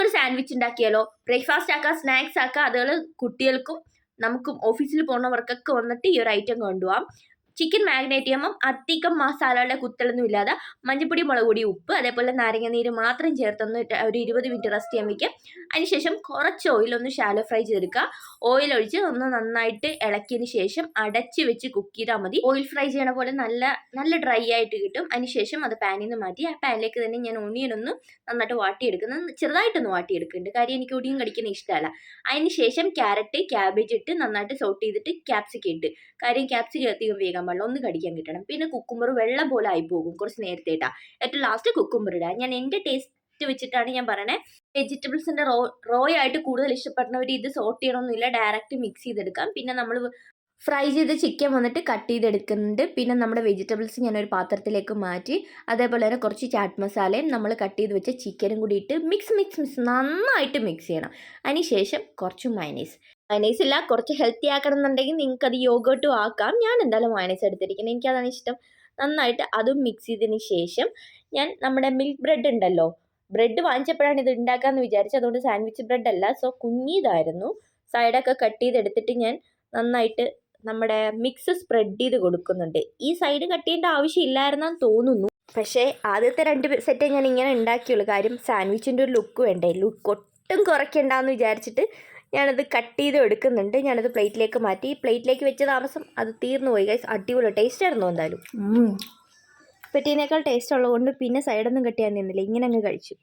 നമുക്കൊരു സാൻഡ്വിച്ച് ഉണ്ടാക്കിയാലോ? ബ്രേക്ക്ഫാസ്റ്റ് ആക്കാം, സ്നാക്സ് ആക്കാം, അതുപോലെ കുട്ടികൾക്കും നമുക്കും ഓഫീസിൽ പോകുന്നവർക്കൊക്കെ വന്നിട്ട് ഈ ഒരു ഐറ്റം കൊണ്ടുപോകാം. ചിക്കൻ മാഗ്നേറ്റ് ചെയ്യുമ്പം അധികം മസാലകളുടെ കുത്തലൊന്നും ഇല്ലാതെ മഞ്ഞപ്പൊടി, മുളക് പൊടി, ഉപ്പ്, അതേപോലെ നാരങ്ങ നീര് മാത്രം ചേർത്തൊന്ന് ഒരു 20 മിനിറ്റ് റെസ്റ്റ് ചെയ്യാൻ വയ്ക്കുക. അതിനുശേഷം കുറച്ച് ഓയിലൊന്ന് ഷാലോ ഫ്രൈ ചെയ്തെടുക്കുക. ഓയിൽ ഒഴിച്ച് ഒന്ന് നന്നായിട്ട് ഇളക്കിയതിന് ശേഷം അടച്ച് വെച്ച് കുക്ക് ചെയ്താൽ മതി. ഓയിൽ ഫ്രൈ ചെയ്യണ പോലെ നല്ല ഡ്രൈ ആയിട്ട് കിട്ടും. അതിനുശേഷം അത് പാനിൽ നിന്ന് മാറ്റി ആ പാനിലേക്ക് തന്നെ ഞാൻ ഒന്നിയനൊന്ന് നന്നായിട്ട് വാട്ടിയെടുക്കുന്നത്, ചെറുതായിട്ടൊന്ന് വാട്ടിയെടുക്കുന്നുണ്ട്. കാര്യം എനിക്ക് ഒടിയും കടിക്കുന്ന ഇഷ്ടമല്ല. അതിനുശേഷം ക്യാരറ്റ്, ക്യാബേജ് ഇട്ട് നന്നായിട്ട് സോട്ട് ചെയ്തിട്ട് ക്യാപ്സിക്കം ഇട്ട്, കാര്യം ക്യാപ്സിക്കം അധികം വേഗം പാടില്ല, ഒന്ന് കടിക്കാൻ കിട്ടണം. പിന്നെ കുക്കുമ്പർ വെള്ളം പോലെ ആയി പോകും കുറച്ച് നേരത്തെ ഇട്ടാ. ഏറ്റവും ലാസ്റ്റ് കുക്കുമ്പർ ഇടുക. ഞാൻ എൻ്റെ ടേസ്റ്റ് വെച്ചിട്ടാണ് ഞാൻ പറയണേ. വെജിറ്റബിൾസിന്റെ റോ ആയിട്ട് കൂടുതൽ ഇഷ്ടപ്പെടുന്നവർ ഇത് സോട്ട് ചെയ്യണമെന്നില്ല, ഡയറക്റ്റ് മിക്സ് ചെയ്തെടുക്കാം. പിന്നെ നമ്മൾ ഫ്രൈ ചെയ്ത് ചിക്കൻ വന്നിട്ട് കട്ട് ചെയ്തെടുക്കുന്നുണ്ട്. പിന്നെ നമ്മുടെ വെജിറ്റബിൾസ് ഞാനൊരു പാത്രത്തിലേക്ക് മാറ്റി, അതേപോലെ തന്നെ കുറച്ച് ചാറ്റ് മസാലയും നമ്മൾ കട്ട് ചെയ്ത് വെച്ച ചിക്കനും കൂടി ഇട്ട് മിക്സ് നന്നായിട്ട് മിക്സ് ചെയ്യണം. അതിനുശേഷം കുറച്ച് മയനൈസ് ഇല്ല, കുറച്ച് ഹെൽത്തി ആക്കണം എന്നുണ്ടെങ്കിൽ നിങ്ങൾക്ക് അത് യോഗോട്ടും ആക്കാം. ഞാൻ എന്തായാലും മയനൈസ് എടുത്തിരിക്കുന്നത്, എനിക്കതാണ് ഇഷ്ടം. നന്നായിട്ട് അതും മിക്സ് ചെയ്തതിന് ശേഷം ഞാൻ നമ്മുടെ മിൽക്ക് ബ്രെഡ് ഉണ്ടല്ലോ, ബ്രെഡ് വാങ്ങിച്ചപ്പോഴാണ് ഇത് ഉണ്ടാക്കാമെന്ന് വിചാരിച്ചത്, അതുകൊണ്ട് സാൻഡ്വിച്ച് ബ്രെഡ് അല്ല, സോ കുഞ്ഞിതായിരുന്നു. സൈഡൊക്കെ കട്ട് ചെയ്തെടുത്തിട്ട് ഞാൻ നന്നായിട്ട് നമ്മുടെ മിക്സ് സ്പ്രെഡ് ചെയ്ത് കൊടുക്കുന്നുണ്ട്. ഈ സൈഡ് കട്ട് ചെയ്യേണ്ട ആവശ്യമില്ലായിരുന്നെന്ന് തോന്നുന്നു, പക്ഷേ ആദ്യത്തെ 2 സെറ്റേ ഞാൻ ഇങ്ങനെ ഉണ്ടാക്കിയുള്ളൂ. കാര്യം സാൻഡ്വിച്ചിൻ്റെ ഒരു ലുക്ക് വേണ്ടേ, ലുക്ക് ഒട്ടും കുറയ്ക്കണ്ടെന്ന് വിചാരിച്ചിട്ട് ഞാനത് കട്ട് ചെയ്ത് എടുക്കുന്നുണ്ട്. ഞാനത് പ്ലേറ്റിലേക്ക് മാറ്റി. പ്ലേറ്റിലേക്ക് വെച്ച താമസം അത് തീർന്നു പോയി ഗൈസ്. അടിപൊളി ടേസ്റ്റ് ആയിരുന്നു. എന്തായാലും പറ്റീനേക്കാൾ ടേസ്റ്റ് ഉള്ളതുകൊണ്ട് പിന്നെ സൈഡൊന്നും കട്ട് ചെയ്യാൻ നിന്നില്ല, ഇങ്ങനെ അങ്ങ് കഴിച്ചു.